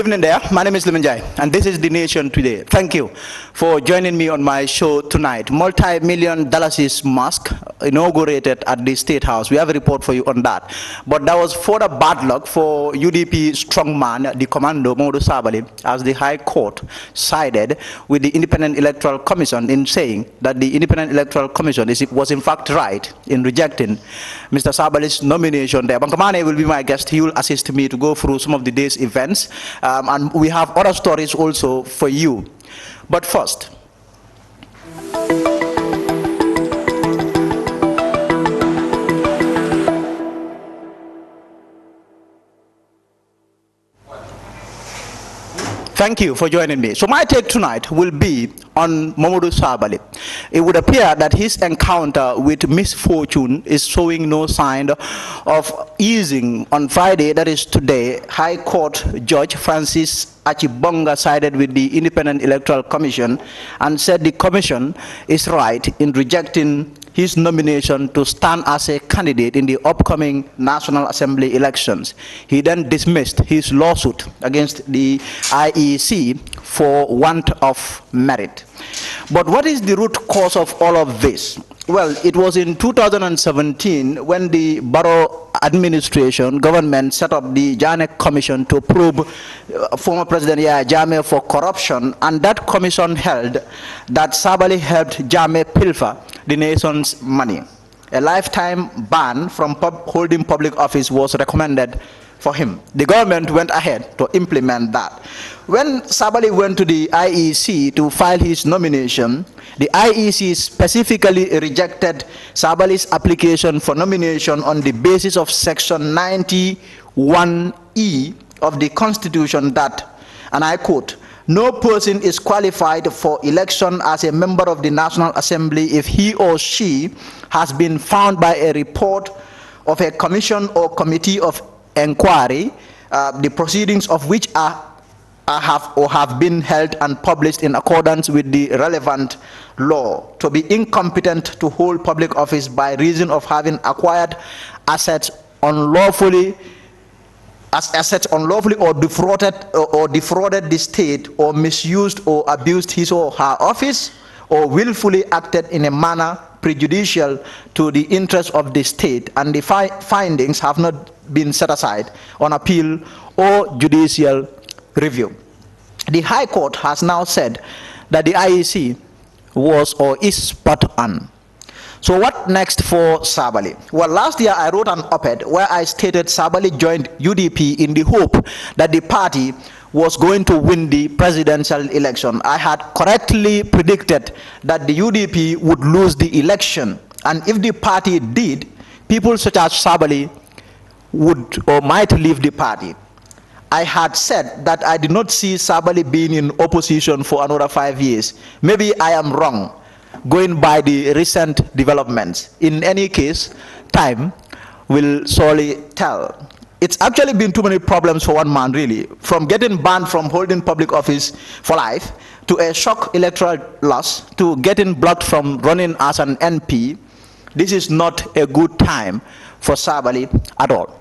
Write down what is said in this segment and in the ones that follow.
evening there. My name is Lamin, and this is The Nation Today. Thank you for joining me on my show tonight. Multi-million dollars mosque inaugurated at the State House. We have a report for you on that. But that was further bad luck for UDP strongman, the commando, Momodou Sabally, as the High Court sided with the Independent Electoral Commission in saying that the Independent Electoral Commission was in fact right in rejecting Mr. Sabaly's nomination there. Banka Manneh will be my guest. He will assist me to go through some of the day's events. And we have other stories also for you. But first, thank you for joining me. So my take tonight will be on Momodou Sabally. It would appear that his encounter with misfortune is showing no sign of easing. On Friday, that is today, High Court Judge Francis Achibonga sided with the Independent Electoral Commission and said the commission is right in rejecting his nomination to stand as a candidate in the upcoming National Assembly elections. He then dismissed his lawsuit against the IEC for want of merit. But what is the root cause of all of this? Well, it was in 2017 when the borough administration government set up the Jamaanoo Commission to probe former President Jammeh for corruption, and that commission held that Sabaly helped Jammeh pilfer the nation's money. A lifetime ban from holding public office was recommended for him. The government went ahead to implement that. When Sabaly went to the IEC to file his nomination, the IEC specifically rejected Sabaly's application for nomination on the basis of Section 91E of the Constitution that, and I quote, "No person is qualified for election as a member of the National Assembly if he or she has been found by a report of a commission or committee of inquiry, the proceedings of which have been held and published in accordance with the relevant law, to be incompetent to hold public office by reason of having acquired assets unlawfully or defrauded the state, or misused or abused his or her office, or willfully acted in a manner prejudicial to the interest of the state, and the findings have not been set aside on appeal or judicial review." The High Court has now said that the IEC was or is spot on. So what next for Sabaly? Well, last year I wrote an op-ed where I stated Sabaly joined UDP in the hope that the party was going to win the presidential election. I had correctly predicted that the UDP would lose the election, and if the party did, people such as Sabaly would or might leave the party. I had said that I did not see Sabaly being in opposition for another 5 years. Maybe I am wrong, going by the recent developments. In any case, time will surely tell. It's actually been too many problems for one man, really. From getting banned from holding public office for life, to a shock electoral loss, to getting blocked from running as an NP. This is not a good time for Sabaly at all.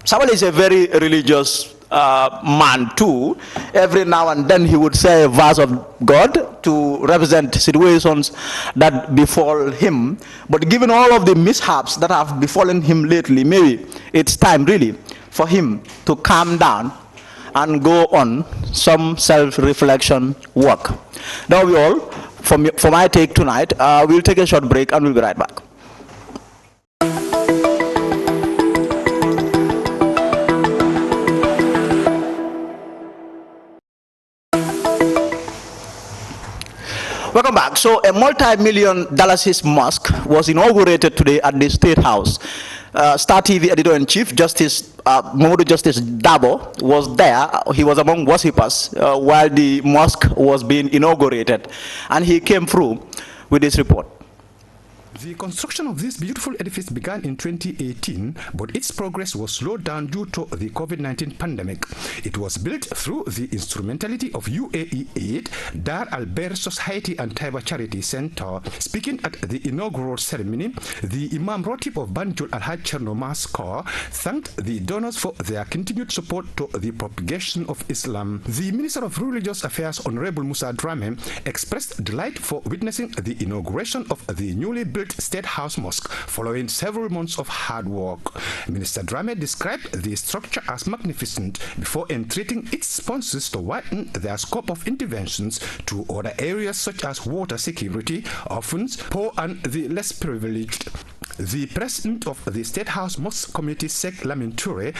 Sabaly is a very religious man too. Every now and then he would say a verse of God to represent situations that befall him. But given all of the mishaps that have befallen him lately, maybe it's time really for him to calm down and go on some self-reflection work. That will be all for my take tonight. We'll take a short break and we'll be right back. Welcome back. So a multi-million dollars mosque was inaugurated today at the State House. Star TV editor-in-chief Justice Momodou Justice Dabo was there. He was among worshippers while the mosque was being inaugurated, and he came through with this report. The construction of this beautiful edifice began in 2018, but its progress was slowed down due to the COVID-19 pandemic. It was built through the instrumentality of UAE Aid, Dar Al-Bair Society and Taiba Charity Center. Speaking at the inaugural ceremony, the Imam Rotib of Banjul Al-Haj Cherno Mosque thanked the donors for their continued support to the propagation of Islam. The Minister of Religious Affairs, Honorable Musa Drame, expressed delight for witnessing the inauguration of the newly built State House Mosque following several months of hard work. Minister Drame described the structure as magnificent before entreating its sponsors to widen their scope of interventions to other areas such as water security, orphans, poor and the less privileged. The president of the State House Mosque Committee, Sheikh Lamin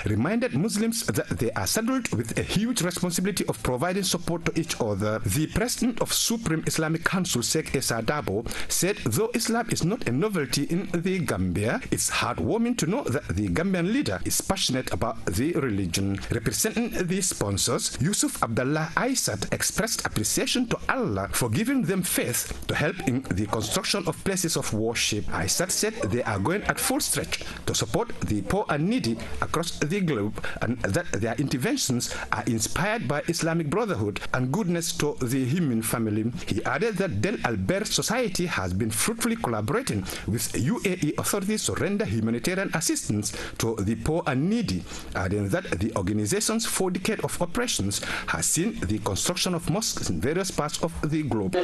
reminded Muslims that they are saddled with a huge responsibility of providing support to each other. The president of Supreme Islamic Council, Sheikh Issa Dabo, said though Islam is not a novelty in the Gambia, it's heartwarming to know that the Gambian leader is passionate about the religion. Representing the sponsors, Yusuf Abdullah Aysat expressed appreciation to Allah for giving them faith to help in the construction of places of worship. Aysat said they are going at full stretch to support the poor and needy across the globe, and that their interventions are inspired by Islamic brotherhood and goodness to the human family. He added that Del Albert Society has been fruitfully collaborating with UAE authorities to render humanitarian assistance to the poor and needy, adding that the organization's 4 decades of operations has seen the construction of mosques in various parts of the globe.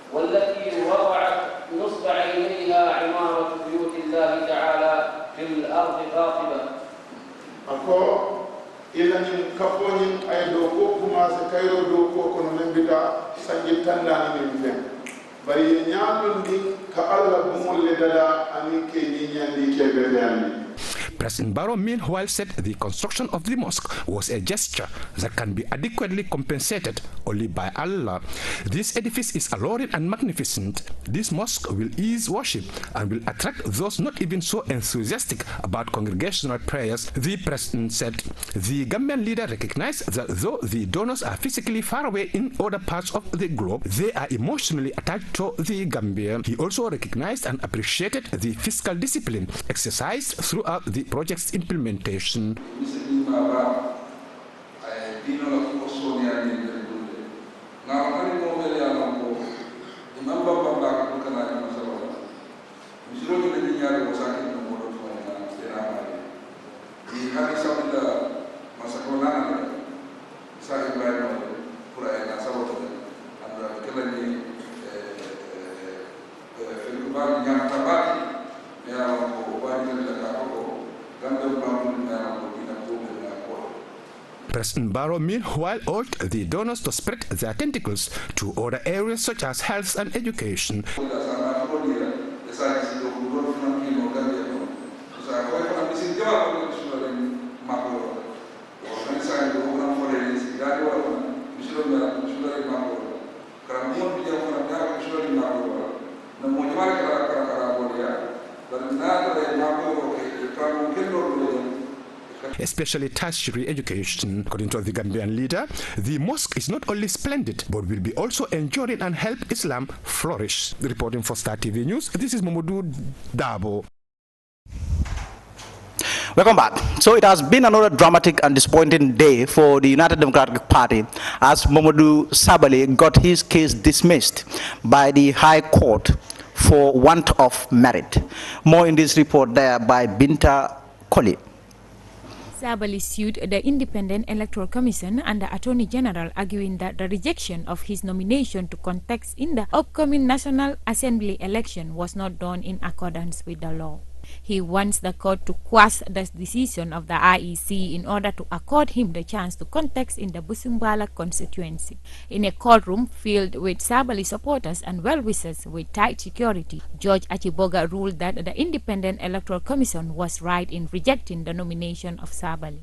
والتي وضعت نصب عينيها عمارة بيوت الله تعالى في الأرض قاطبة. أكو إلا نيم كفوني أي دوكو كما سكايرو دوكو كنا نبدا سنجتان داني نفهم. بري نيامن دي كألا بمول لدلا أني كي نيان دي كبرياني. President Barrow meanwhile said the construction of the mosque was a gesture that can be adequately compensated only by Allah. This edifice is alluring and magnificent. This mosque will ease worship and will attract those not even so enthusiastic about congregational prayers, the president said. The Gambian leader recognized that though the donors are physically far away in other parts of the globe, they are emotionally attached to the Gambia. He also recognized and appreciated the fiscal discipline exercised throughout the project's implementation. President Barrow meanwhile urged the donors to spread their tentacles to other areas such as health and education. Especially tertiary education. According to the Gambian leader, the mosque is not only splendid, but will be also enduring and help Islam flourish. Reporting for Star TV News, this is Momodou Dabo. Welcome back. So it has been another dramatic and disappointing day for the United Democratic Party as Momodou Sabally got his case dismissed by the High Court for want of merit. More in this report there by Binta Koli. Sabaly sued the Independent Electoral Commission and the Attorney General, arguing that the rejection of his nomination to contest in the upcoming National Assembly election was not done in accordance with the law. He wants the court to quash the decision of the IEC in order to accord him the chance to contest in the Busumbala constituency. In a courtroom filled with Sabaly supporters and well-wishers with tight security, Judge Achiboga ruled that the Independent Electoral Commission was right in rejecting the nomination of Sabaly.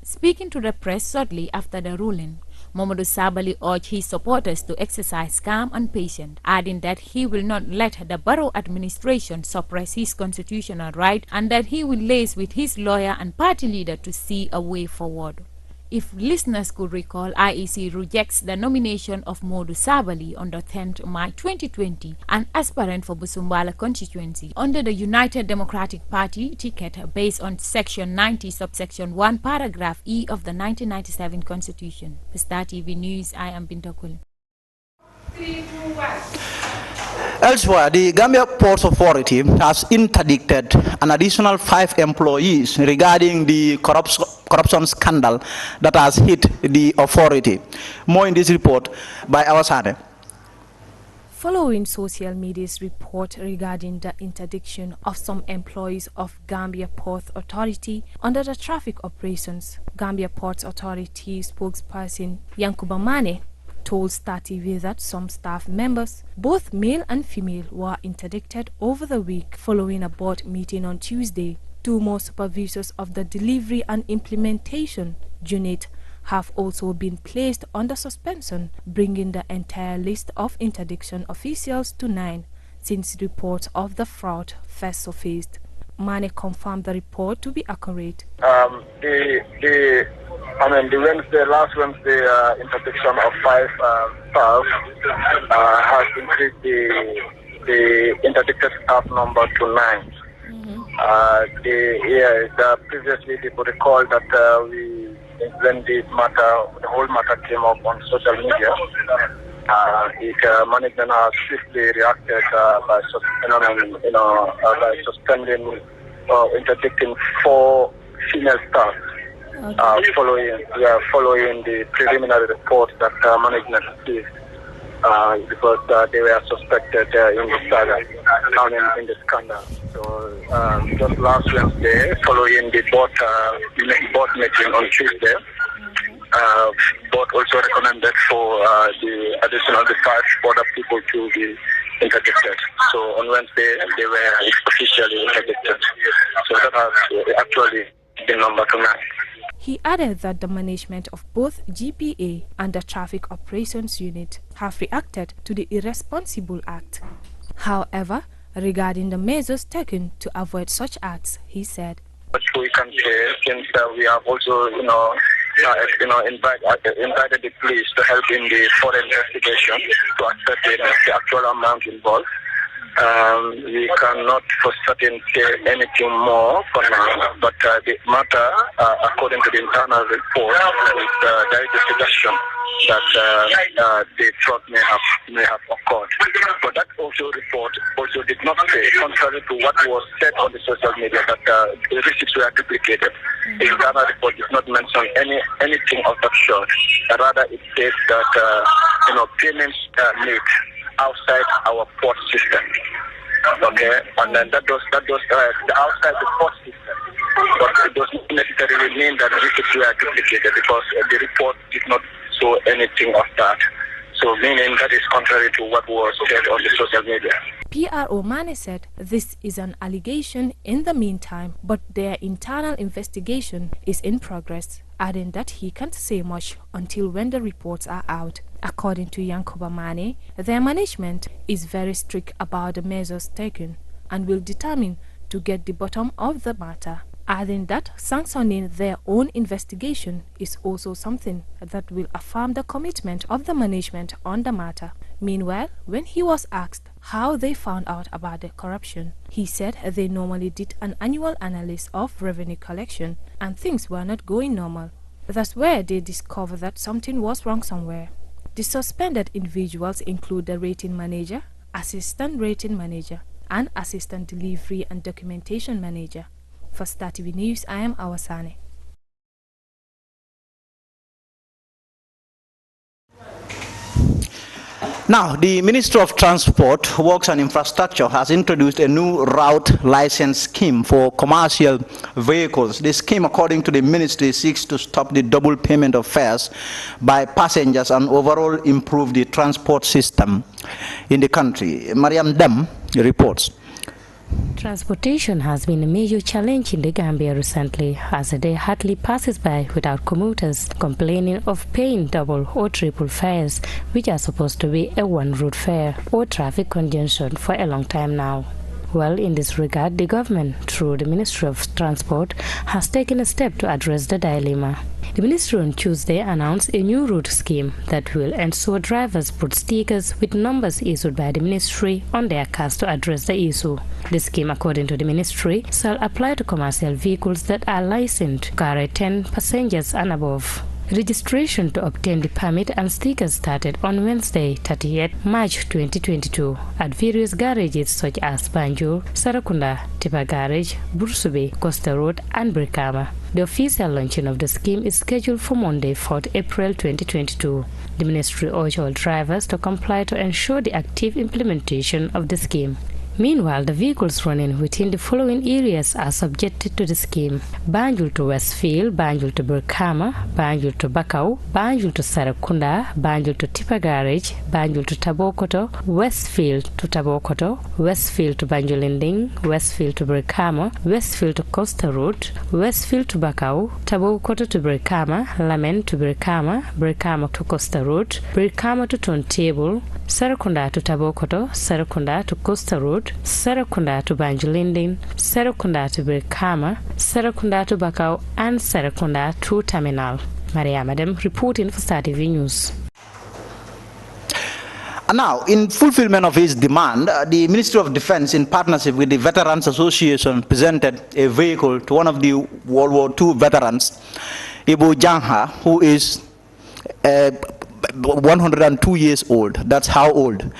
Speaking to the press shortly after the ruling, Momodou Sabally urged his supporters to exercise calm and patience, adding that he will not let the borough administration suppress his constitutional right and that he will liaise with his lawyer and party leader to see a way forward. If listeners could recall, IEC rejects the nomination of Momodou Sabally on the 10th March 2020, an aspirant for Busumbala constituency, under the United Democratic Party ticket based on Section 90, subsection 1, paragraph E of the 1997 Constitution. For Star TV News, I am Binta Kul. Elsewhere, the Gambia Ports Authority has interdicted an additional 5 employees regarding the corruption scandal that has hit the authority. More in this report by Awasane. Following social media's report regarding the interdiction of some employees of Gambia Ports Authority under the traffic operations, Gambia Ports Authority spokesperson Banka Manneh told Star TV that some staff members, both male and female, were interdicted over the week following a board meeting on Tuesday. 2 more supervisors of the delivery and implementation unit have also been placed under suspension, bringing the entire list of interdiction officials to 9 since reports of the fraud first surfaced. Manneh confirmed the report to be accurate. The last Wednesday interdiction of 5 staff has increased the interdicted staff number to 9. Previously people recall that when the whole matter came up on social media, the management has swiftly reacted by suspending or interdicting 4 female staff. Following the preliminary report that management received, because they were suspected in the saga, in the scandal. So just last Wednesday, following the board meeting on Tuesday, board also recommended for the additional 5 other people to be interdicted. So on Wednesday, they were officially interdicted. So that has actually been number 9. He added that the management of both GPA and the Traffic Operations Unit have reacted to the irresponsible act. However, regarding the measures taken to avoid such acts, he said, "What we can say, since we have also, invited the police to help in the further investigation to ascertain the actual amount involved. We cannot for certain say anything more for now, but the matter, according to the internal report, there is a suggestion that the fraud may have occurred. But that report also did not say, contrary to what was said on the social media, that the receipts were duplicated. The internal report did not mention anything of that sort. Rather, it says that payments made outside our port system. Okay, and then that was outside the port system. But it does not necessarily mean that receipts were duplicated, because the report did not show anything of that. So meaning that is contrary to what was said on the social media. PRO Manneh said this is an allegation in the meantime, but their internal investigation is in progress, adding that he can't say much until when the reports are out. According to Banka Manneh, their management is very strict about the measures taken and will determine to get the bottom of the matter, adding that sanctioning their own investigation is also something that will affirm the commitment of the management on the matter. Meanwhile, when he was asked how they found out about the corruption, he said they normally did an annual analysis of revenue collection and things were not going normal. That's where they discovered that something was wrong somewhere. The suspended individuals include the rating manager, assistant rating manager, and assistant delivery and documentation manager. For Star TV News, I am Awasane. Now, the Ministry of Transport, Works and Infrastructure has introduced a new route license scheme for commercial vehicles. This scheme, according to the ministry, seeks to stop the double payment of fares by passengers and overall improve the transport system in the country. Mariam Dem reports. Transportation has been a major challenge in the Gambia recently, as a day hardly passes by without commuters complaining of paying double or triple fares, which are supposed to be a one-route fare, or traffic congestion for a long time now. Well, in this regard, the government, through the Ministry of Transport, has taken a step to address the dilemma. The ministry on Tuesday announced a new route scheme that will ensure drivers put stickers with numbers issued by the ministry on their cars to address the issue. The scheme, according to the ministry, shall apply to commercial vehicles that are licensed to carry 10 passengers and above. Registration to obtain the permit and stickers started on Wednesday, 30th March 2022 at various garages such as Banjul, Sarakunda, Tipa Garage, Bursube, Costa Road and Brikama. The official launching of the scheme is scheduled for Monday, 4th April 2022. The ministry urged all drivers to comply to ensure the active implementation of the scheme. Meanwhile, the vehicles running within the following areas are subjected to the scheme: Banjul to Westfield, Banjul to Brikama, Banjul to Bakau, Banjul to Sarakunda, Banjul to Tipa Garage, Banjul to Tabokoto, Westfield to Tabokoto, Westfield to Banjulinding, Westfield to Brikama, Westfield to Costa Road, Westfield to Bakau, Tabokoto to Brikama, Lamin to Brikama, Brikama to Costa Road, Brikama to Turntable, Sarakunda to Tabokoto, Sarakunda to Costa Road, Sarakunda to Banjulinding, Sarakunda to Brikama, Sarakunda to Bakau, and Sarakunda to Terminal. Maria Madam reporting for Star TV News. And now, in fulfillment of his demand, the Ministry of Defense, in partnership with the Veterans Association, presented a vehicle to one of the World War II veterans, Ibu Jangha, who is 102 years old. That's how old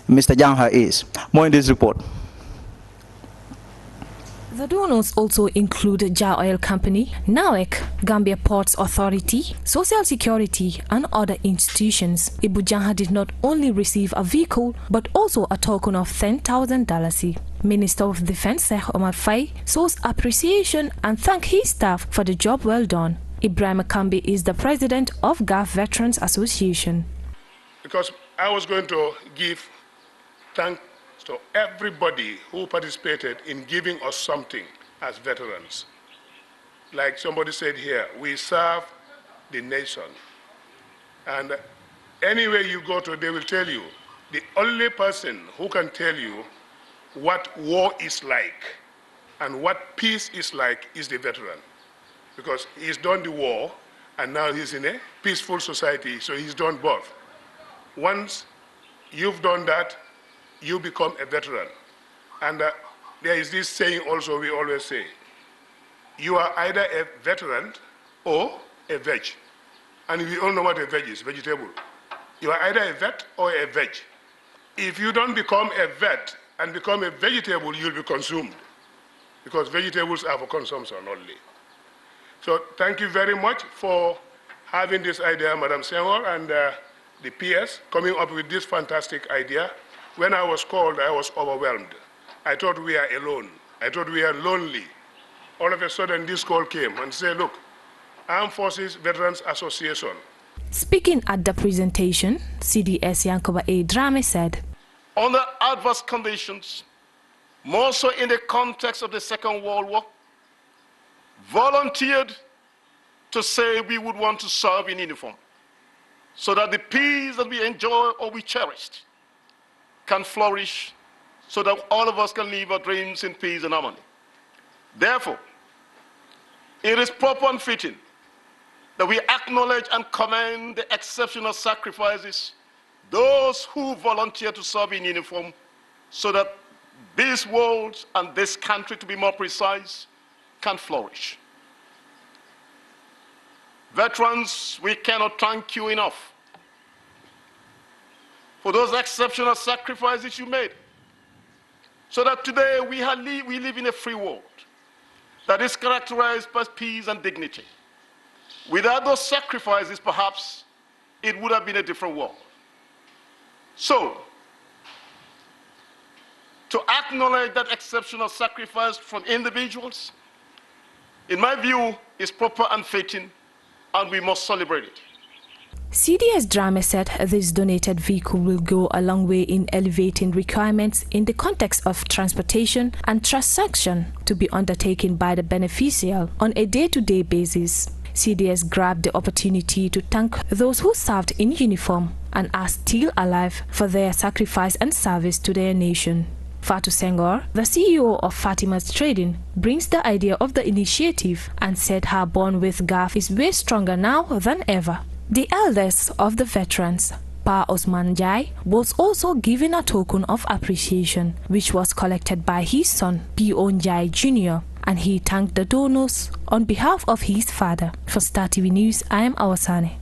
Mr. Jangha is. More in this report. The donors also include Jar Oil Company, NAWEC, Gambia Ports Authority, Social Security, and other institutions. Ibu Jangha did not only receive a vehicle, but also a token of $10,000. Minister of Defense Sheikh Omar Faye shows appreciation and thanked his staff for the job well done. Ibrahim Akambi is the president of GAF Veterans Association. Because I was going to give thanks to everybody who participated in giving us something as veterans. Like somebody said here, we serve the nation. And anywhere you go to, they will tell you, the only person who can tell you what war is like and what peace is like is the veteran. Because he's done the war, and now he's in a peaceful society, so he's done both. Once you've done that, you become a veteran. And there is this saying also we always say, you are either a veteran or a veg. And we all know what a veg is, vegetable. You are either a vet or a veg. If you don't become a vet and become a vegetable, you'll be consumed. Because vegetables are for consumption only. So thank you very much for having this idea, Madam Senghor, and the PS coming up with this fantastic idea. When I was called, I was overwhelmed. I thought we are alone. I thought we are lonely. All of a sudden, this call came and said, look, Armed Forces Veterans Association. Speaking at the presentation, CDS Yankoba A. Drame said, under adverse conditions, more so in the context of the Second World War, volunteered to say we would want to serve in uniform so that the peace that we enjoy or we cherished can flourish so that all of us can live our dreams in peace and harmony. Therefore, it is proper and fitting that we acknowledge and commend the exceptional sacrifices, those who volunteer to serve in uniform so that this world and this country, to be more precise, can flourish. Veterans, we cannot thank you enough for those exceptional sacrifices you made so that today we live in a free world that is characterized by peace and dignity. Without those sacrifices, perhaps, it would have been a different world. So, to acknowledge that exceptional sacrifice from individuals, in my view, is proper and fitting, and we must celebrate it. CDS Drame said this donated vehicle will go a long way in elevating requirements in the context of transportation and transaction to be undertaken by the beneficiary on a day-to-day basis. CDS grabbed the opportunity to thank those who served in uniform and are still alive for their sacrifice and service to their nation. Fatou Senghor, the CEO of Fatima's Trading, brings the idea of the initiative and said her bond with GAF is way stronger now than ever. The eldest of the veterans, Pa Osman Njie, was also given a token of appreciation, which was collected by his son, P.O. Njie Jr., and he thanked the donors on behalf of his father. For Star TV News, I am Awasane.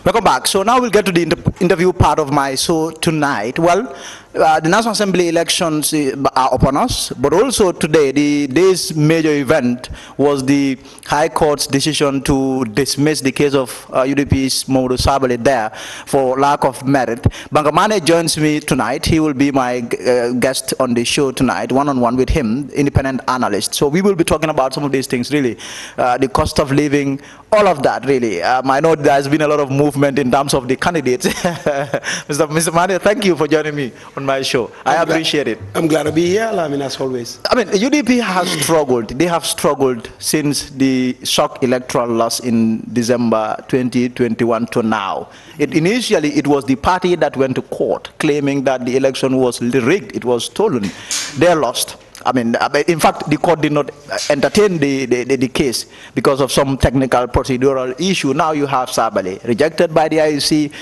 Welcome back. So now we'll get to the interview part of my show tonight. Well, the National Assembly elections are upon us, but also today, the day's major event was the High Court's decision to dismiss the case of UDP's Momodou Sabally there for lack of merit. Banka Manneh joins me tonight. He will be my guest on the show tonight, one-on-one with him, independent analyst. So we will be talking about some of these things, really, the cost of living, all of that, really. I know there's been a lot of movement in terms of the candidates. Mr. Manneh, thank you for joining me on my show. I appreciate it. I'm glad to be here, Lamin, as always. I mean, UDP has struggled. They have struggled since the shock electoral loss in December 2021 to now. Initially, it was the party that went to court claiming that the election was rigged, it was stolen. They lost. I mean, in fact, the court did not entertain the case because of some technical procedural issue. Now you have Sabaly, rejected by the IEC.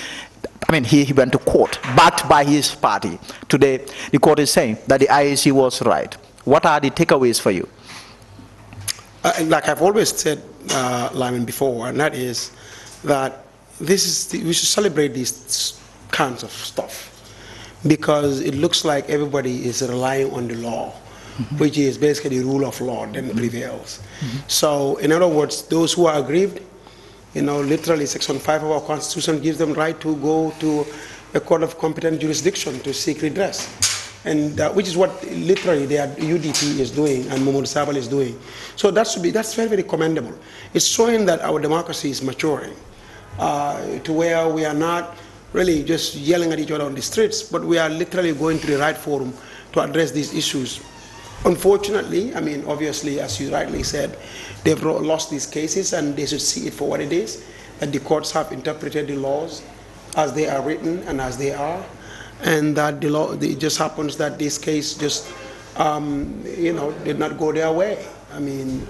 I mean, he went to court, backed by his party. Today, the court is saying that the IEC was right. What are the takeaways for you? Like I've always said, Lamin, before, and that is that we should celebrate these kinds of stuff because it looks like everybody is relying on the law. Mm-hmm. Which is basically the rule of law then prevails. Mm-hmm. So, in other words, those who are aggrieved, literally Section 5 of our Constitution gives them right to go to a court of competent jurisdiction to seek redress, and which is what literally the UDP is doing and Momodou Sabally is doing. So that's very, very commendable. It's showing that our democracy is maturing to where we are not really just yelling at each other on the streets, but we are literally going to the right forum to address these issues. Unfortunately, I mean, obviously, as you rightly said, they've lost these cases and they should see it for what it is, that the courts have interpreted the laws as they are written and as they are, and that the law, it just happens that this case just, did not go their way. I mean,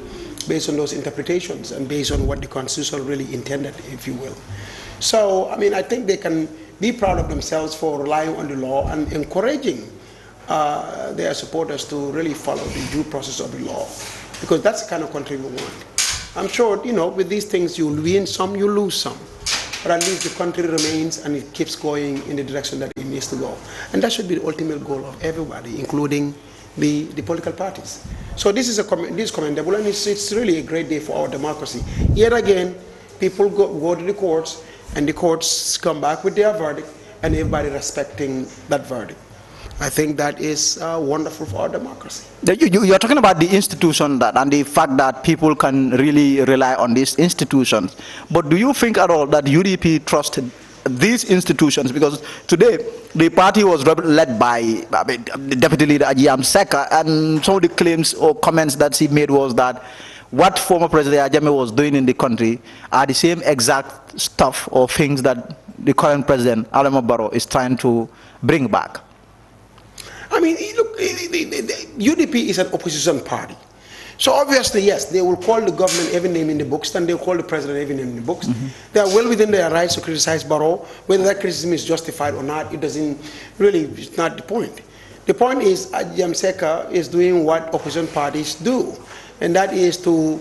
based on those interpretations and based on what the Constitution really intended, if you will. So, I mean, I think they can be proud of themselves for relying on the law and encouraging their supporters to really follow the due process of the law, because that's the kind of country we want. I'm sure, with these things, you'll win some, you lose some, but at least the country remains and it keeps going in the direction that it needs to go. And that should be the ultimate goal of everybody, including the political parties. So this is commendable, and it's really a great day for our democracy. Yet again, people go to the courts, and the courts come back with their verdict, and everybody respecting that verdict. I think that is wonderful for our democracy. You're talking about the institution and the fact that people can really rely on these institutions. But do you think at all that UDP trusted these institutions? Because today the party was led by the Deputy Leader Ajay Seka, and some of the claims or comments that he made was that what former President Ajame was doing in the country are the same exact stuff or things that the current President Adama Barrow is trying to bring back. I mean, look, the UDP is an opposition party. So obviously, yes, they will call the government every name in the books, and they'll call the president every name in the books. Mm-hmm. They are well within their rights to criticize Barrow. Whether that criticism is justified or not, it's not the point. The point is, Ajay Seka is doing what opposition parties do, and that is to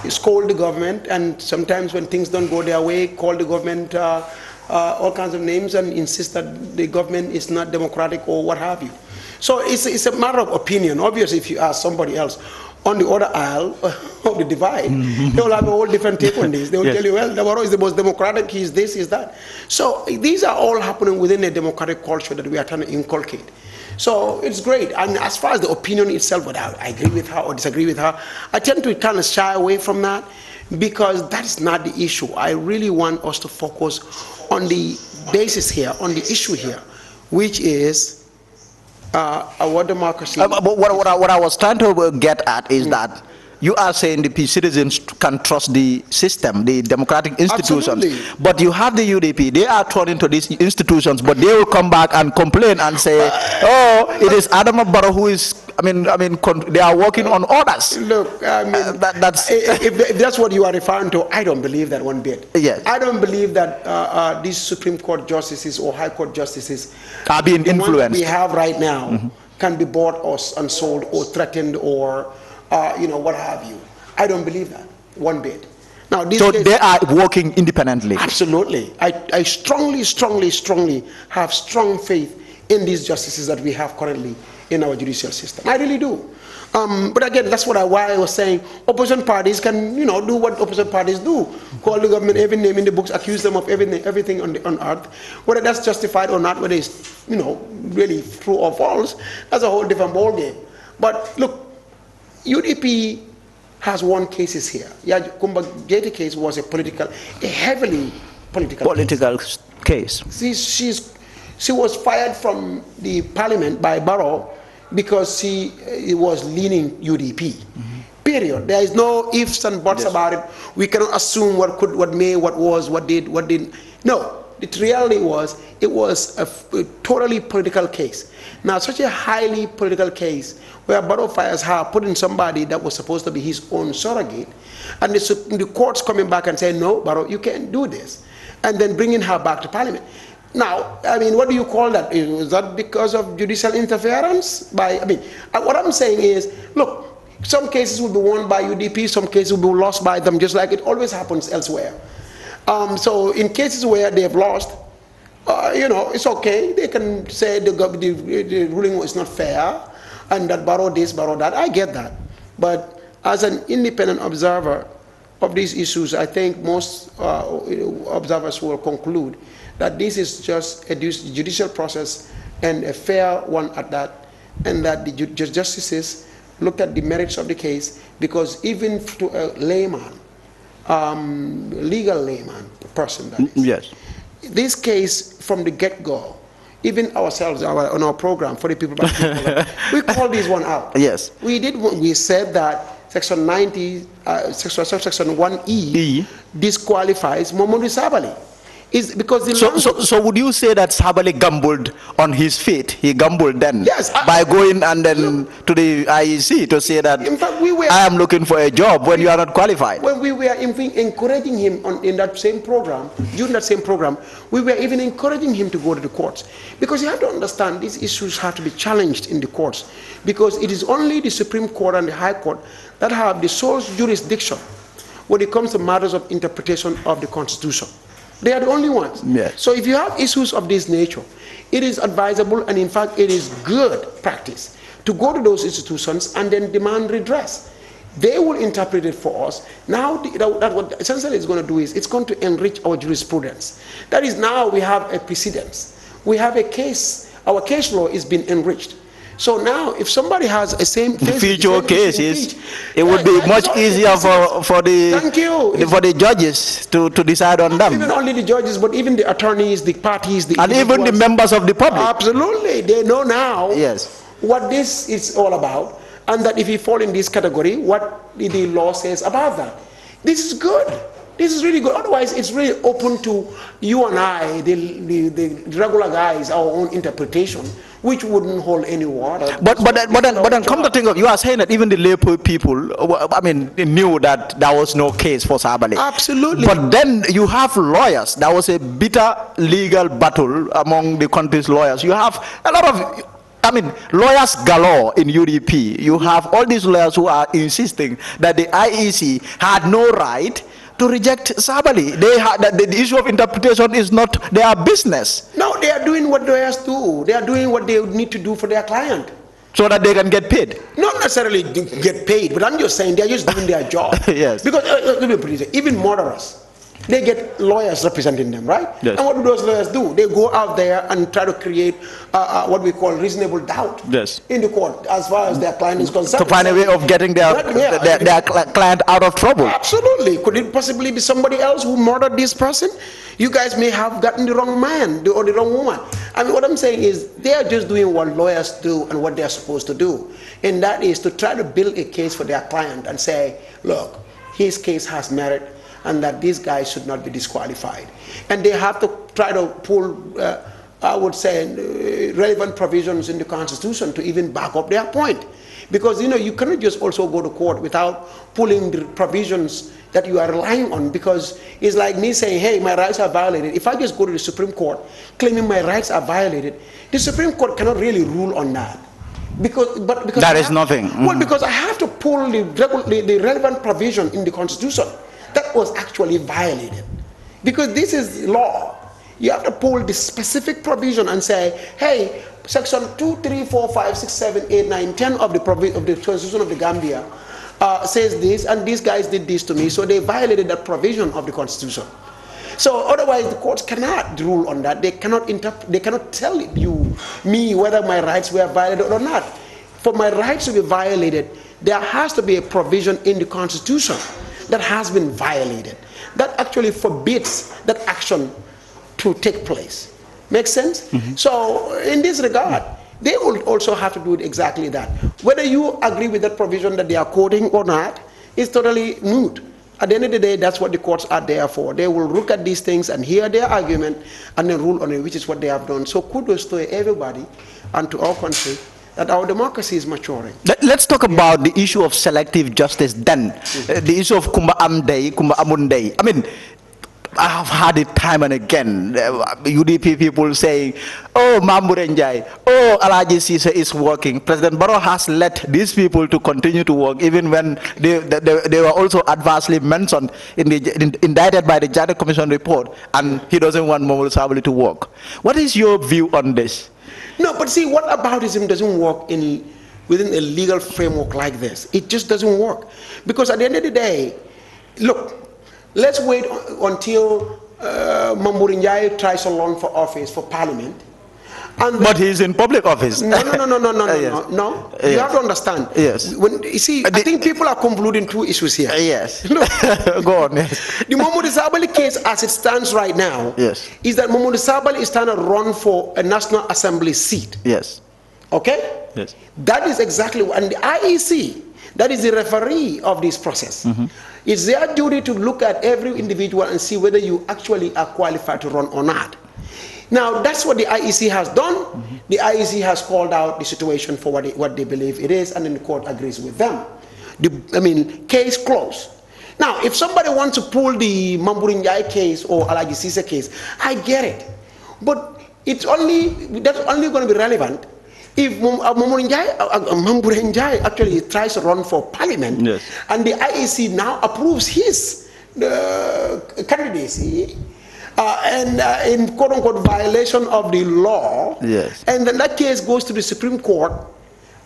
scold the government, and sometimes when things don't go their way, call the government all kinds of names and insist that the government is not democratic or what have you. So it's a matter of opinion. Obviously, if you ask somebody else on the other aisle of the divide, they will have a whole different take on this. They will tell you, well, Barrow is the most democratic, he's this, he's that. So these are all happening within a democratic culture that we are trying to inculcate. So it's great. And as far as the opinion itself, whether I agree with her or disagree with her, I tend to kind of shy away from that because that's not the issue. I really want us to focus on the basis here, on the issue here, which is our democracy. But what I was trying to get at is that you are saying the citizens can trust the system, the democratic institutions. Absolutely. But you have the UDP, they are thrown into these institutions, but they will come back and complain and say, oh, it is Adama Barrow who is, they are working on orders. Look, that's if that's what you are referring to, I don't believe that one bit. Yes. I don't believe that these Supreme Court justices or High Court justices are being influenced. We have right now can be bought or unsold or threatened or what have you. I don't believe that one bit. Now, so they are working independently. Absolutely. I strongly have strong faith in these justices that we have currently in our judicial system. I really do. But again, that's why I was saying opposition parties can, do what opposition parties do. Call the government every name in the books, accuse them of everything on earth. Whether that's justified or not, whether it's, really true or false, that's a whole different ballgame. But look, UDP has won cases here. Yeah, Kumba Jeti case was a heavily political case. She was fired from the parliament by Barrow because she was leaning UDP. Period. There is no ifs and buts about it. We cannot assume what may, what was, what did, what didn't. No. The reality was, it was a totally political case. Now, such a highly political case where Barrow fires her, putting somebody that was supposed to be his own surrogate, and the courts coming back and saying, no, Barrow, you can't do this, and then bringing her back to parliament. Now, what do you call that? Is that because of judicial interference? What I'm saying is, look, some cases will be won by UDP, some cases will be lost by them, just like it always happens elsewhere. So in cases where they have lost, it's okay. They can say the ruling is not fair, and that Barrow this, Barrow that. I get that. But as an independent observer of these issues, I think most observers will conclude that this is just a judicial process and a fair one at that, and that the justices look at the merits of the case, because even to a layman, legal layman person, that is, yes, this case from the get-go, even ourselves on our program for the people back home, we called this one out. Yes, we did. We said that section 90, section 1E disqualifies Momodou Sabally. Is because so would you say that Sabaly gambled on his feet? He gambled then, yes, by going and then to the IEC to say that, in fact, I am looking for a job when you are not qualified. When we were encouraging him in that same program, during that same program, we were even encouraging him to go to the courts, because you have to understand these issues have to be challenged in the courts, because it is only the Supreme Court and the High Court that have the sole jurisdiction when it comes to matters of interpretation of the Constitution. They are the only ones. Yes. So if you have issues of this nature, it is advisable, and in fact it is good practice to go to those institutions and then demand redress. They will interpret it for us. Now what essentially is going to do is it's going to enrich our jurisprudence. That is, now we have a precedence. We have a case. Our case law is being enriched. So now, if somebody has a same case, future cases, it would be much easier for the judges to decide on them. Even only the judges, but even the attorneys, the parties, and even the members of the public. Absolutely, they know now. Yes, what this is all about, and that if you fall in this category, what the law says about that. This is good. This is really good. Otherwise, it's really open to you and I, the regular guys, our own interpretation, which wouldn't hold any water. But then come to think of, you are saying that even the lay people, knew that there was no case for Sabaly. Absolutely. But then you have lawyers. There was a bitter legal battle among the country's lawyers. You have a lot of, lawyers galore in UDP. You have all these lawyers who are insisting that the IEC had no right to reject Sabaly. They that the issue of interpretation is not their business. No, they are doing what lawyers do. They are doing what they need to do for their client, so that they can get paid. Not necessarily get paid, but I'm just saying they are just doing their job. Yes. Because let me put it, even murderers, they get lawyers representing them, right? Yes. And what do those lawyers do? They go out there and try to create what we call reasonable doubt, yes, in the court as far as their client is concerned. To find a way of getting their client out of trouble. Absolutely. Could it possibly be somebody else who murdered this person? You guys may have gotten the wrong man or the wrong woman. I mean, what I'm saying is they are just doing what lawyers do and what they're supposed to do. And that is to try to build a case for their client and say, look, his case has merit and that these guys should not be disqualified. And they have to try to pull, I would say, relevant provisions in the Constitution to even back up their point. Because, you know, you cannot just also go to court without pulling the provisions that you are relying on, because it's like me saying, hey, my rights are violated. If I just go to the Supreme Court claiming my rights are violated, the Supreme Court cannot really rule on that. Because that is nothing. Well, because I have to pull the relevant provision in the Constitution that was actually violated. Because this is law. You have to pull the specific provision and say, hey, Section 2, 3, 4, 5, 6, 7, 8, 9, 10 of the Constitution of the Gambia says this, and these guys did this to me, so they violated that provision of the Constitution. So otherwise, the courts cannot rule on that. They cannot tell me whether my rights were violated or not. For my rights to be violated, there has to be a provision in the Constitution that has been violated, that actually forbids that action to take place. Make sense? So in this regard, they will also have to do exactly that. Whether you agree with that provision that they are quoting or not is totally moot. At the end of the day, that's what the courts are there for. They will look at these things and hear their argument and then rule on it, which is what they have done. So kudos to everybody and to our country that our democracy is maturing. Let's talk about the issue of selective justice then. The issue of Kumba Amday, Kumba Amunday. I mean, I have had it time and again. UDP people saying, oh, Momodou Njie, oh, Alaji Sise is working. President Barrow has let these people to continue to work even when they were also adversely mentioned, indicted by the Jamaanoo Commission report, and he doesn't want Momodou Sabally to work. What is your view on this? No, but see, what aboutism doesn't work within a legal framework like this? It just doesn't work. Because at the end of the day, look, let's wait until Momodou Njie tries to run for office, for parliament. But he's in public office. No. Yes. No. Yes. You have to understand. Yes. You see, I think people are convoluting two issues here. Yes. Look, go on. Yes. The Momodou Sabally case, as it stands right now, yes, is that Momodou Sabally is trying to run for a National Assembly seat. Yes. Okay? Yes. That is exactly what, and the IEC, that is the referee of this process. It's their duty to look at every individual and see whether you actually are qualified to run or not. Now, that's what the IEC has done. The IEC has called out the situation for what they believe it is, and then the court agrees with them. Case closed. Now, if somebody wants to pull the Momodou Njie case or Alaji Sise case, I get it. But that's only going to be relevant if Momodou Njie actually tries to run for parliament, yes, and the IEC now approves his candidacy, and in quote-unquote violation of the law, yes, and then that case goes to the Supreme Court,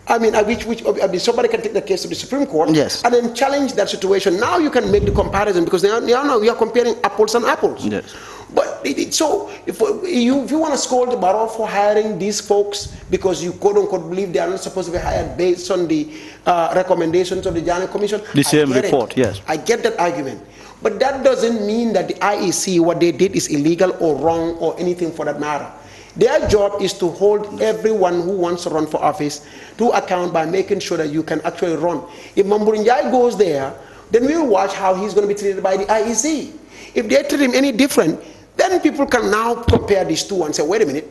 somebody can take the case to the Supreme Court, yes, and then challenge that situation. Now you can make the comparison, because now we are comparing apples and apples. Yes. But so if you want to scold the Barrow for hiring these folks because you quote-unquote believe they are not supposed to be hired based on the recommendations of the Jamaanoo Commission, the same report, yes, I get that argument. But that doesn't mean that the IEC, what they did is illegal or wrong or anything for that matter. Their job is to hold everyone who wants to run for office to account by making sure that you can actually run. If Momodou Njie goes there, then we'll watch how he's going to be treated by the IEC. If they treat him any different, then people can now compare these two and say, wait a minute,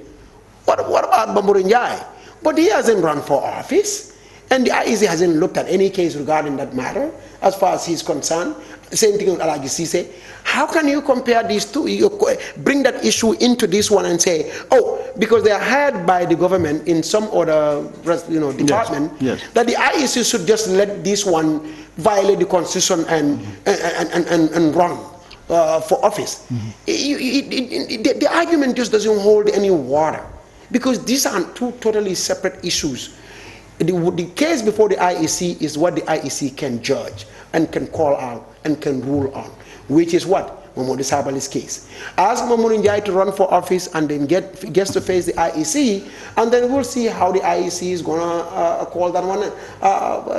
what about Momodou Njie? But he hasn't run for office, and the IEC hasn't looked at any case regarding that matter as far as he's concerned. Same thing with Alaji Sise. How can you compare these two? You bring that issue into this one and say, oh, because they are hired by the government in some other department, yes, yes, that the IEC should just let this one violate the Constitution and run for office. The argument just doesn't hold any water, because these are two totally separate issues. The case before the IEC is what the IEC can judge and can call out and can rule on, which is what? Momodou Sabally's case. Ask Momodou Njie to run for office and then gets to face the IEC, and then we'll see how the IEC is going to call that one,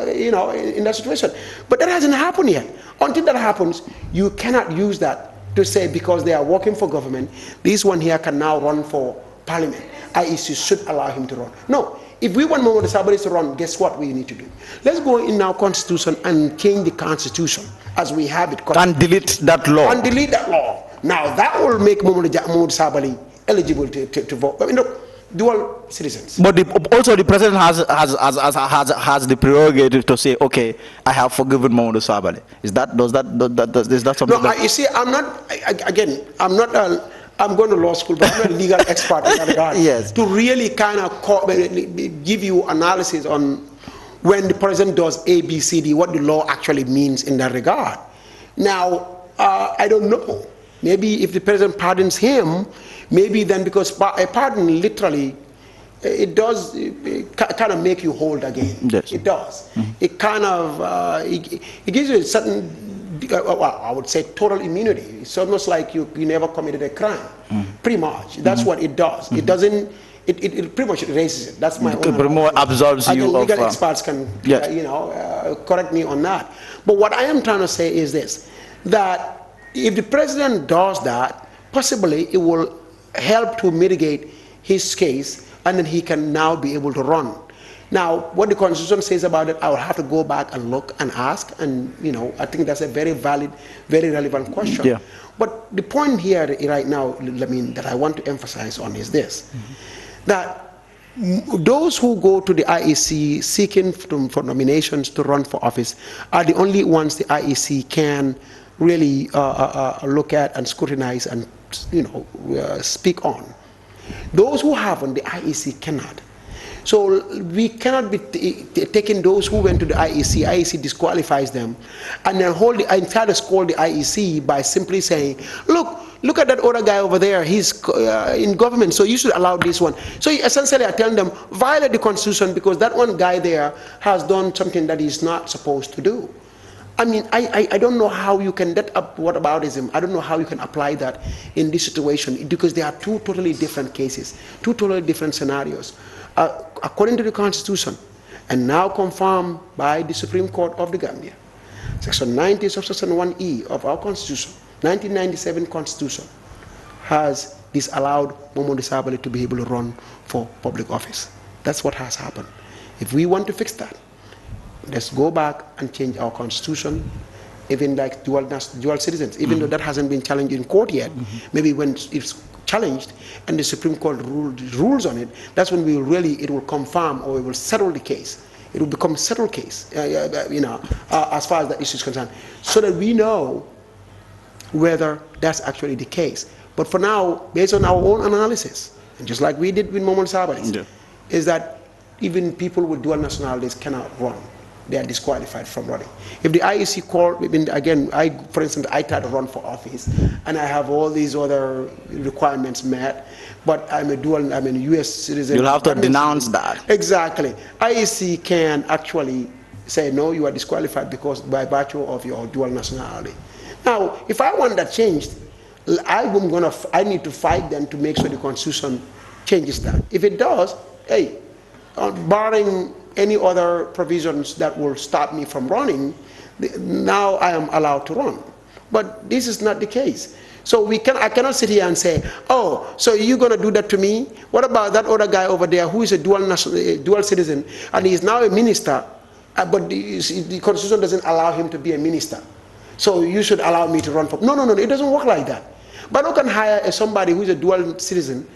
in that situation. But that hasn't happened yet. Until that happens, you cannot use that to say because they are working for government, this one here can now run for parliament. IEC should allow him to run. No. If we want Momodou Sabally to run, guess what we need to do? Let's go in our constitution and change the constitution as we have it. And delete that law. And delete that law. Now that will make Momodou Sabally eligible to vote. I mean, look, dual citizens. But also the president has the prerogative to say, okay, I have forgiven Momodou Sabally. Is that something? No, you see, I'm not. Again, I'm not. I'm going to law school, but I'm not a legal expert in that regard. Yes. To really kind of give you analysis on when the president does A, B, C, D, what the law actually means in that regard. Now, I don't know. Maybe if the president pardons him, maybe then, because a pardon literally, it does kind of make you hold again. Yes. It does. Mm-hmm. It kind of, it gives you a certain, well, I would say total immunity. It's almost like you never committed a crime. Pretty much. That's what it does. It doesn't, it pretty much erases it. That's my own. More absolves you of. Legal experts can, correct me on that. But what I am trying to say is this, that if the president does that, possibly it will help to mitigate his case, and then he can now be able to run. Now, what the Constitution says about it, I will have to go back and look and ask, and I think that's a very valid, very relevant question. Yeah. But the point here right now, Lamin, that I want to emphasize on is this, that those who go to the IEC seeking for nominations to run for office are the only ones the IEC can really look at and scrutinize and speak on. Those who haven't, the IEC cannot. So we cannot be taking those who went to the IEC. IEC disqualifies them, and then try to scold the IEC by simply saying, look at that other guy over there. He's in government, so you should allow this one. So essentially, I tell them, violate the Constitution because that one guy there has done something that he's not supposed to do. I mean, I don't know how you can whataboutism. I don't know how you can apply that in this situation, because there are two totally different cases, two totally different scenarios. According to the Constitution, and now confirmed by the Supreme Court of the Gambia, Section 90, Subsection 1E of our Constitution, 1997 Constitution, has disallowed Momodou Sabally to be able to run for public office. That's what has happened. If we want to fix that, let's go back and change our Constitution, even like dual citizens, even though that hasn't been challenged in court yet. Maybe when it's challenged and the Supreme Court rules on it, that's when it will confirm, or it will settle the case. It will become a settled case, as far as that issue is concerned, so that we know whether that's actually the case. But for now, based on our own analysis, and just like we did with Momodou Sabally, is that even people with dual nationalities cannot run. They are disqualified from running. If the IEC called, again, for instance, I tried to run for office, and I have all these other requirements met, but I'm a U.S. citizen. You'll have to denounce that. Exactly. IEC can actually say, no, you are disqualified because by virtue of your dual nationality. Now, if I want that changed, I need to fight them to make sure the Constitution changes that. If it does, hey, barring any other provisions that will stop me from running, now I am allowed to run. But this is not the case. So I cannot sit here and say, oh, so you're going to do that to me? What about that other guy over there who is a dual citizen, and he is now a minister, but the Constitution doesn't allow him to be a minister. So you should allow me to run for... No, it doesn't work like that. But who can hire somebody who is a dual citizen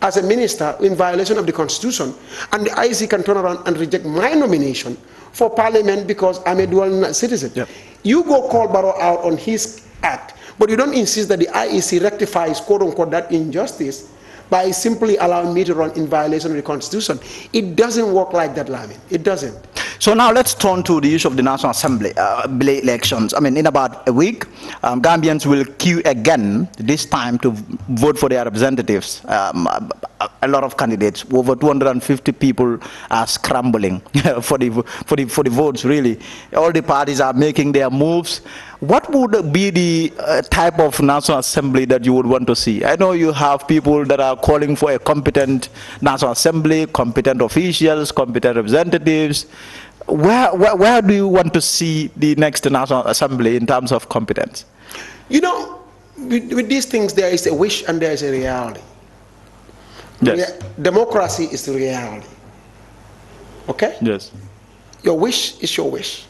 as a minister in violation of the Constitution, and the IEC can turn around and reject my nomination for parliament because I'm a dual citizen? Yep. You go call Barrow out on his act, but you don't insist that the IEC rectifies, quote unquote, that injustice by simply allowing me to run in violation of the Constitution. It doesn't work like that, Lamin. It doesn't. So now let's turn to the issue of the National Assembly elections. I mean, in about a week, Gambians will queue again, this time to vote for their representatives. A lot of candidates, over 250 people are scrambling for the votes, really. All the parties are making their moves. What would be the type of National Assembly that you would want to see? I know you have people that are calling for a competent National Assembly, competent officials, competent representatives. Where do you want to see the next National Assembly in terms of competence? You know, with these things, there is a wish and there is a reality. Yes. Democracy is the reality. Okay? Yes. Your wish is your wish.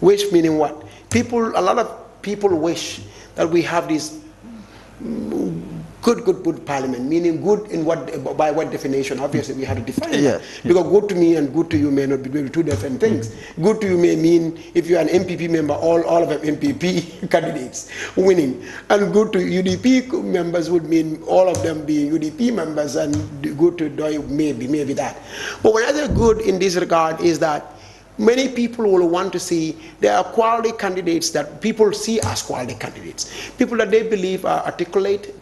Wish meaning what? A lot of people wish that we have this good parliament, meaning good in by what definition? Obviously, we have to define it. Because good to me and good to you may not be two different things. Good to you may mean if you're an MPP member, all of them MPP candidates winning. And good to UDP members would mean all of them being UDP members, and good to DOI maybe that. But when I say good in this regard is that many people will want to see there are quality candidates that people see as quality candidates. People that they believe are articulate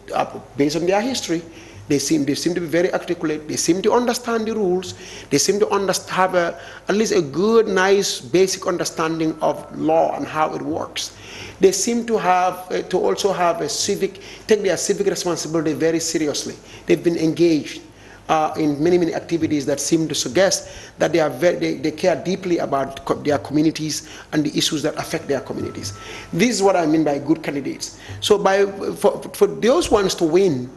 based on their history. They seem to be very articulate. They seem to understand the rules. They seem to have at least a good, nice, basic understanding of law and how it works. They seem to have also have take their civic responsibility very seriously. They've been engaged in many activities that seem to suggest that they care deeply about their communities and the issues that affect their communities. This is what I mean by good candidates. So for those ones to win,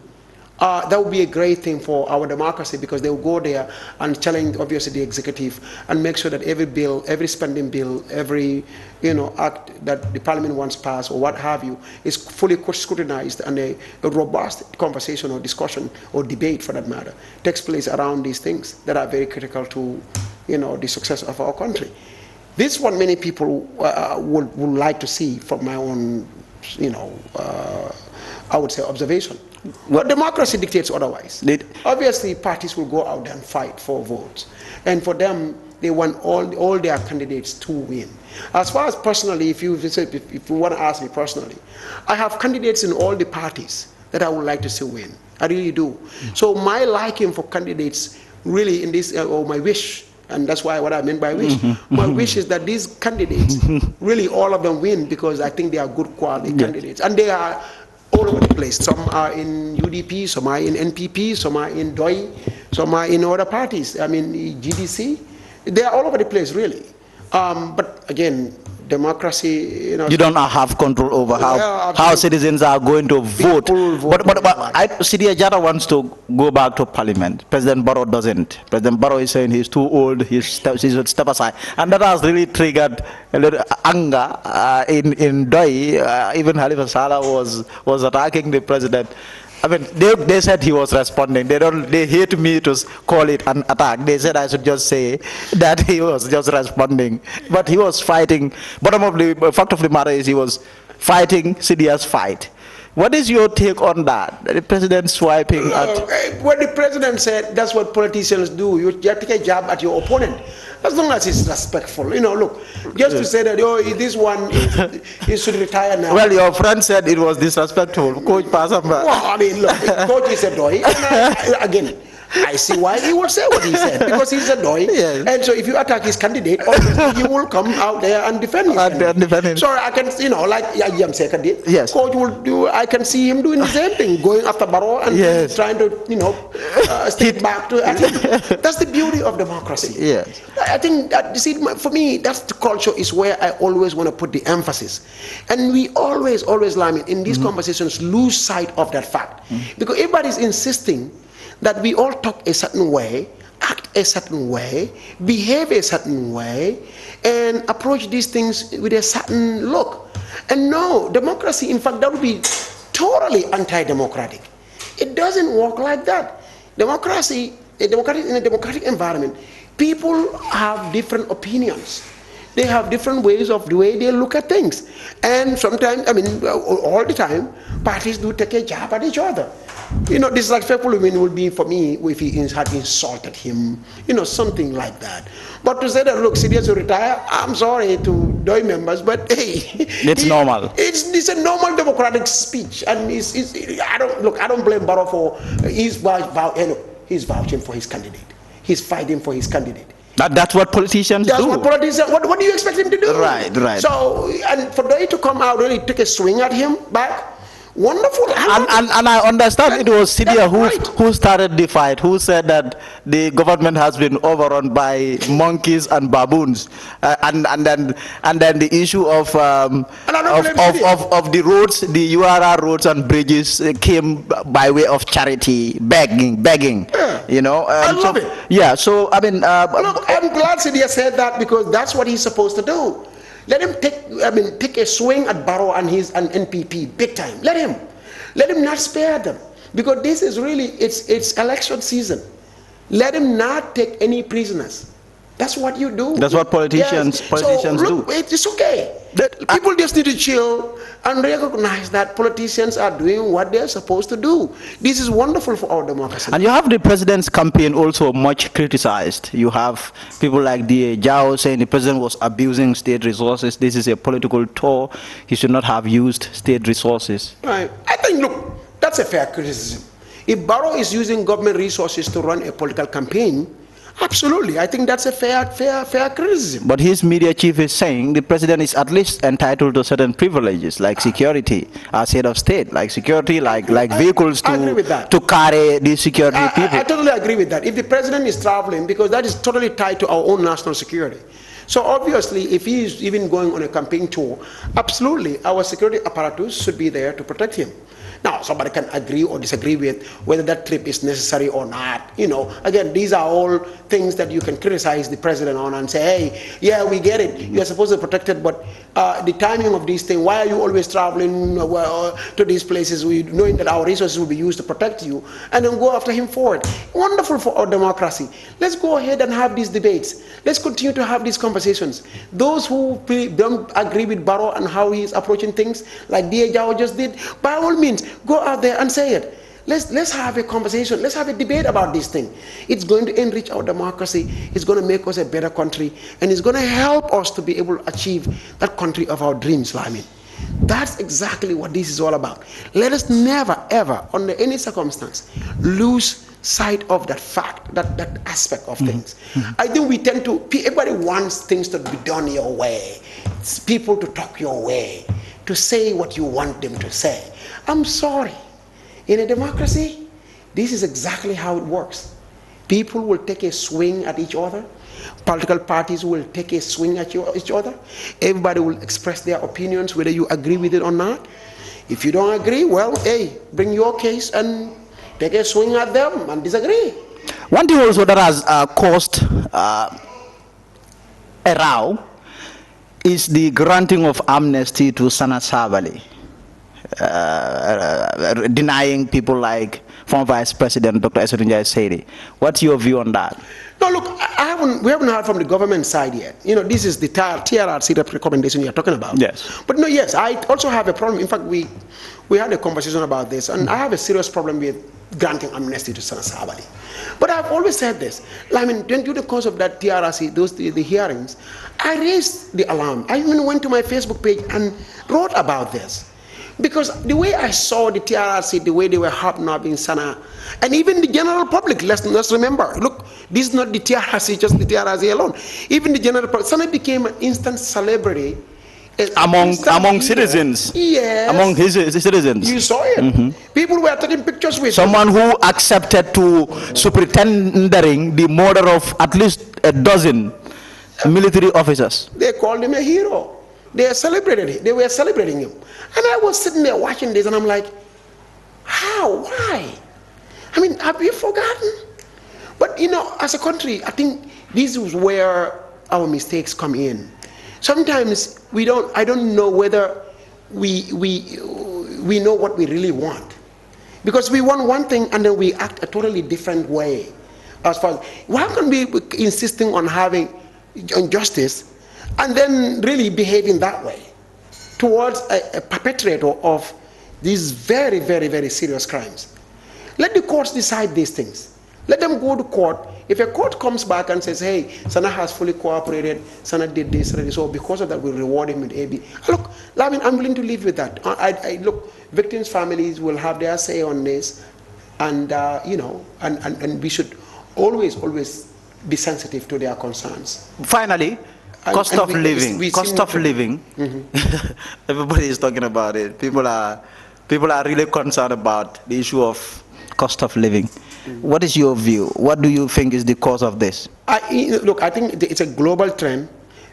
that would be a great thing for our democracy, because they will go there and challenge, obviously, the executive and make sure that every bill, every spending bill, every act that the parliament wants passed or what have you is fully scrutinized, and a robust conversation or discussion or debate, for that matter, takes place around these things that are very critical to the success of our country. This is what many people would like to see from my own I would say observation. But democracy dictates otherwise. Obviously, parties will go out there and fight for votes. And for them, they want all their candidates to win. As far as personally, if you want to ask me personally, I have candidates in all the parties that I would like to see win. I really do. So my liking for candidates really in this, or my wish, and that's what I meant by wish. My wish is that these candidates, really all of them win, because I think they are good quality candidates. And they are all over the place. Some are in UDP, some are in NPP, some are in DOI, some are in other parties. I mean, GDC. They are all over the place, really. But again, democracy, you don't have control over how citizens are going to vote. But Sidia Jata wants to go back to parliament. President Barrow doesn't. President Barrow is saying he's too old, he should step aside. And that has really triggered a little anger in DOI. Even Halifa Sallah was attacking the president. I mean, they said he was responding. They hate me to call it an attack. They said I should just say that he was just responding. But he was fighting. Bottom of the fact of the matter is he was fighting Sidia's fight. What is your take on that? The president swiping at... What the president said, that's what politicians do. You take a jab at your opponent. As long as it's respectful. Look, just to say that, this one, he should retire now. Well, your friend said it was disrespectful. Coach Pasamba. Well, I mean, look, Coach is a DOI. Again, I see why he will say what he said, because he's a DOI. Yes. And so if you attack his candidate, obviously he will come out there and defend his candidate. So I can, like Yam Seka did. Yes. Coach will do, I can see him doing the same thing, going after Barrow and trying to, stick back to it. That's the beauty of democracy. Yes. I think that, you see, for me, that's the culture is where I always want to put the emphasis. And we always, Lamin, in these conversations, lose sight of that fact. Because everybody's insisting that we all talk a certain way, act a certain way, behave a certain way, and approach these things with a certain look. And no, democracy, in fact, that would be totally anti-democratic. It doesn't work like that. Democracy, in a democratic environment, people have different opinions. They have different ways of the way they look at things. And sometimes, I mean, all the time, parties do take a jab at each other. Disrespectful would be for me if he had insulted him, something like that. But to say that, look, Sidia to retire, I'm sorry to DOI members, but hey, it's normal. It's a normal democratic speech, and I don't blame Barrow for he's vouching for his candidate. He's fighting for his candidate. That's what politicians do. That's what politicians. What do you expect him to do? Right. So, and for DOI to come out really take a swing at him back, Wonderful. And I understand it was Sidia who started the fight, who said that the government has been overrun by monkeys and baboons, and then the issue of the roads, the URR roads and bridges came by way of charity, begging, yeah. you know. I love it. Yeah. So I mean, look, I'm glad Sidia said that, because that's what he's supposed to do. Let him take a swing at Barrow and his NPP big time. Let him not spare them, because this is really it's election season. Let him not take any prisoners. That's what you do. That's what politicians do. It's okay. People just need to chill and recognize that politicians are doing what they're supposed to do. This is wonderful for our democracy. And you have the president's campaign also much criticized. You have people like Njie saying the president was abusing state resources. This is a political tour. He should not have used state resources. Right. I think, look, that's a fair criticism. If Barrow is using government resources to run a political campaign, absolutely, I think that's a fair criticism. But his media chief is saying the president is at least entitled to certain privileges, like security as head of state, like security, like vehicles to carry the security people. I totally agree with that. If the president is traveling, because that is totally tied to our own national security. So obviously, if he is even going on a campaign tour, absolutely, our security apparatus should be there to protect him. Now, somebody can agree or disagree with whether that trip is necessary or not. You know, again, these are all things that you can criticize the president on and say, hey, yeah, we get it. You're supposed to be protected, but the timing of these things, why are you always traveling to these places knowing that our resources will be used to protect you, and then go after him for it? Wonderful for our democracy. Let's go ahead and have these debates. Let's continue to have these conversations. Those who don't agree with Barrow and how he's approaching things, like Njie just did, by all means, go out there and say it. Let's have a conversation. Let's have a debate about this thing. It's going to enrich our democracy. It's going to make us a better country, and it's going to help us to be able to achieve that country of our dreams, Lamin. That's exactly what this is all about. Let us never, ever, under any circumstance, lose sight of that fact, that aspect of things. I think we tend to, everybody wants things to be done your way. It's people to talk your way, to say what you want them to say. I'm sorry. In a democracy, this is exactly how it works. People will take a swing at each other. Political parties will take a swing at each other. Everybody will express their opinions, whether you agree with it or not. If you don't agree, well, hey, bring your case and take a swing at them and disagree. One thing also that has caused a row is the granting of amnesty to Sabaly. Denying people like former Vice President Dr. Njie Saidi. What's your view on that? No, look, we haven't heard from the government side yet. You know, this is the TRRC recommendation you're talking about. Yes. But no, yes, I also have a problem. In fact, we had a conversation about this, and I have a serious problem with granting amnesty to Sabaly. But I've always said this. I mean, during the course of that TRRC, the hearings, I raised the alarm. I even went to my Facebook page and wrote about this. Because the way I saw the TRRC, the way they were hobnobbing Sana, and even the general public, let's remember, look, this is not the TRRC, just the TRRC alone. Even the general public, Sana became an instant celebrity. Among citizens. Yes. Among his citizens. You saw it. People were taking pictures with someone who accepted to superintending the murder of at least a dozen military officers. They called him a hero. They celebrated it. They were celebrating him. And I was sitting there watching this, and I'm like, how? Why? I mean, have you forgotten? But, you know, as a country, I think this is where our mistakes come in. Sometimes I don't know whether we know what we really want. Because we want one thing, and then we act a totally different way. As far as, why can we be insisting on having justice and then really behaving that way towards a perpetrator of these very, very, very serious crimes? Let the courts decide these things. Let them go to court. If a court comes back and says, hey, Sana has fully cooperated, Sana did this, so because of that we'll reward him with AB. Look, Lamin, I'm willing to live with that. Look, victims' families will have their say on this, and you know, and we should always be sensitive to their concerns. Finally, cost of living. Everybody is talking about it. People are People are really concerned about the issue of cost of living. What is your view? What do you think is the cause of this? Look, I think it's a global trend,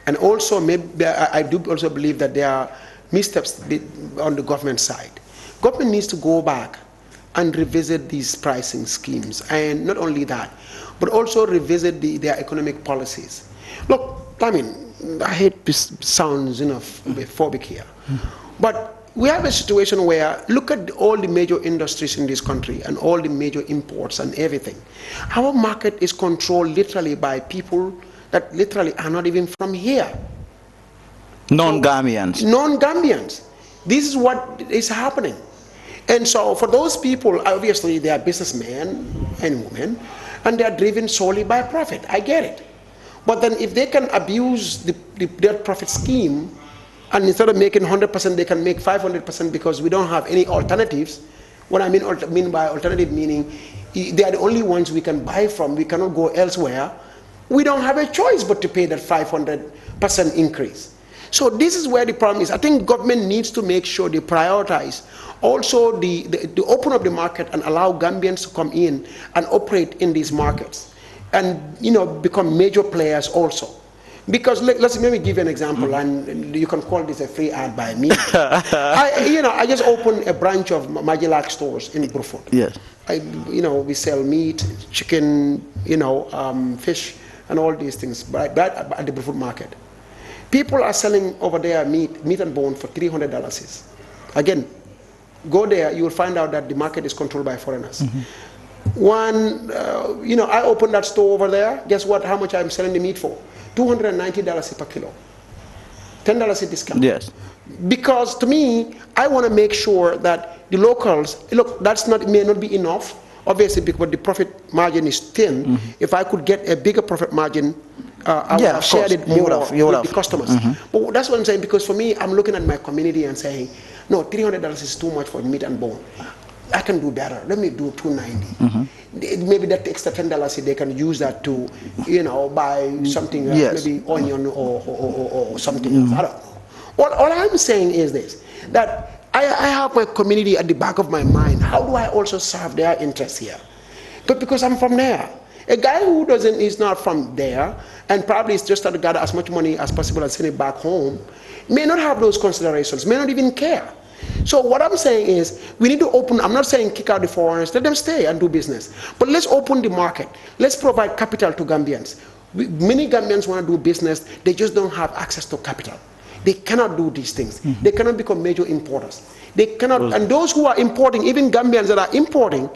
and also maybe I do also believe that there are missteps on the government side. Government needs to go back and revisit these pricing schemes, and not only that, but also revisit their economic policies. Look, I mean, I hate this sounds phobic here, but we have a situation where, look at all the major industries in this country and all the major imports and everything. Our market is controlled literally by people that literally are not even from here. Non-Gambians. Non-Gambians. This is what is happening. And so for those people, obviously they are businessmen and women, and they are driven solely by profit. I get it. But then if they can abuse their profit scheme, and instead of making 100%, they can make 500% because we don't have any alternatives. What I mean by alternative meaning, they are the only ones we can buy from. We cannot go elsewhere. We don't have a choice but to pay that 500% increase. So this is where the problem is. I think government needs to make sure they prioritize also the open up the market and allow Gambians to come in and operate in these markets and become major players also. Because let's maybe give you an example, and you can call this a free ad by me. I just opened a branch of Majilac stores in Bruford. Yes. We sell meat, chicken, fish, and all these things right at the Bruford market. People are selling over there meat and bone for $300. Again, go there, you will find out that the market is controlled by foreigners. I opened that store over there. Guess what? How much I'm selling the meat for? $290 per kilo. $10 a discount. Yes. Because to me, I want to make sure that the locals, look, may not be enough, obviously, because the profit margin is thin. If I could get a bigger profit margin, I would have shared it more with the customers. But that's what I'm saying, because for me, I'm looking at my community and saying, no, $300 is too much for meat and bone. I can do better. Let me do $290. Maybe that extra $10 they can use that to, buy something like maybe onion or something else. I don't know. All I'm saying is this: that I have my community at the back of my mind. How do I also serve their interests here? But because I'm from there. A guy who is not from there and probably is just trying to gather as much money as possible and send it back home may not have those considerations, may not even care. So what I'm saying is, we need to open, I'm not saying kick out the foreigners, let them stay and do business. But let's open the market. Let's provide capital to Gambians. Many Gambians want to do business, they just don't have access to capital. They cannot do these things. They cannot become major importers. They cannot, and those who are importing, even Gambians that are importing,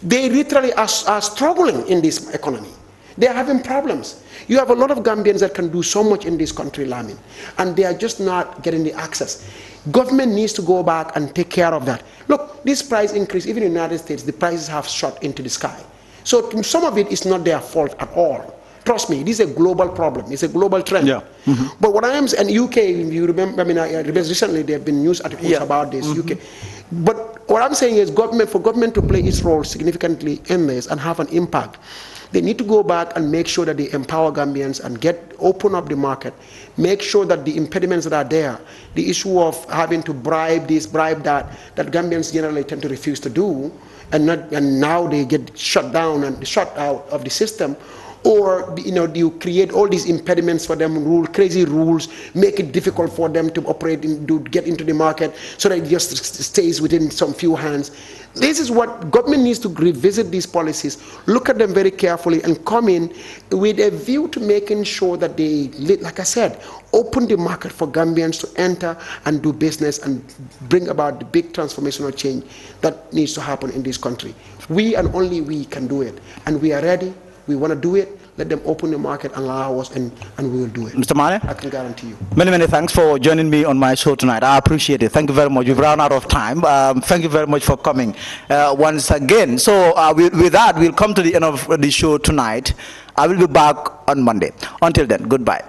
they literally are struggling in this economy. They are having problems. You have a lot of Gambians that can do so much in this country, Lamin, and they are just not getting the access. Government needs to go back and take care of that. Look, this price increase, even in the United States, the prices have shot into the sky. So some of it is not their fault at all. Trust me, this is a global problem. It's a global trend. Yeah. But what I am saying, and UK, if you remember, recently there have been news articles about this, UK. But what I'm saying is for government to play its role significantly in this and have an impact, they need to go back and make sure that they empower Gambians and open up the market, make sure that the impediments that are there, the issue of having to bribe this, bribe that Gambians generally tend to refuse to do, and now they get shut down and shut out of the system, or you create all these impediments for them, crazy rules, make it difficult for them to operate, get into the market, so that it just stays within some few hands. This is what government needs to revisit these policies, look at them very carefully, and come in with a view to making sure that they, like I said, open the market for Gambians to enter and do business and bring about the big transformational change that needs to happen in this country. We and only we can do it, and we are ready. We want to do it. Let them open the market and allow us, and we will do it. Mr. Manneh, I can guarantee you. Many thanks for joining me on my show tonight. I appreciate it. Thank you very much. We've run out of time. Thank you very much for coming once again. So with that, we'll come to the end of the show tonight. I will be back on Monday. Until then, goodbye.